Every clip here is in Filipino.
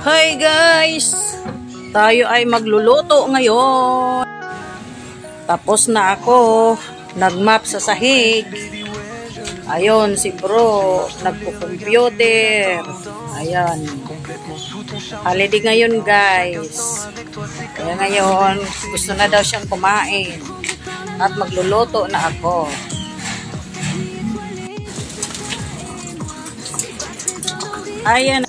Hi guys! Tayo ay magluluto ngayon. Tapos na ako. Nagmap sa sahig. Ayun, si bro. Nagpo-computer. Ayan. Holiday ngayon guys. Kaya ngayon, gusto na daw siyang kumain. At magluluto na ako. Ayan.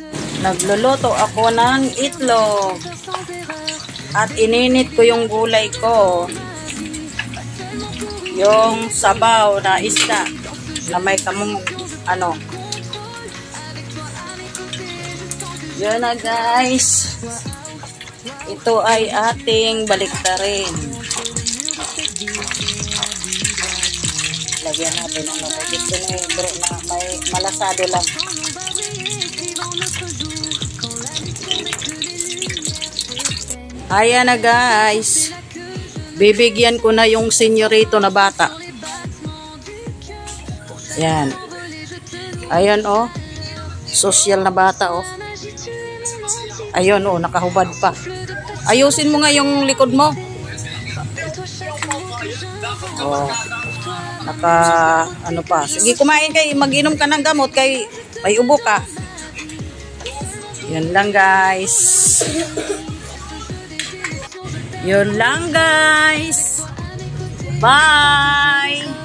Nagluluto ako ng itlog. At ininit ko yung gulay ko. Yung sabaw na isda. Na may kamong Yun na guys. Ito ay ating baliktarin. Lagyan natin ng dito na bro na may malasado lang. Ayan na guys. Bibigyan ko na yung senyorito na bata. Ayan. Ayan oh. Social na bata oh. Ayun oh, nakahubad pa. Ayusin mo nga yung likod mo. Oh. Pa. Sige, kumain kay, mag-inom ka ng gamot kay may ubo ka. Yun lang guys. Yun lang guys. Bye.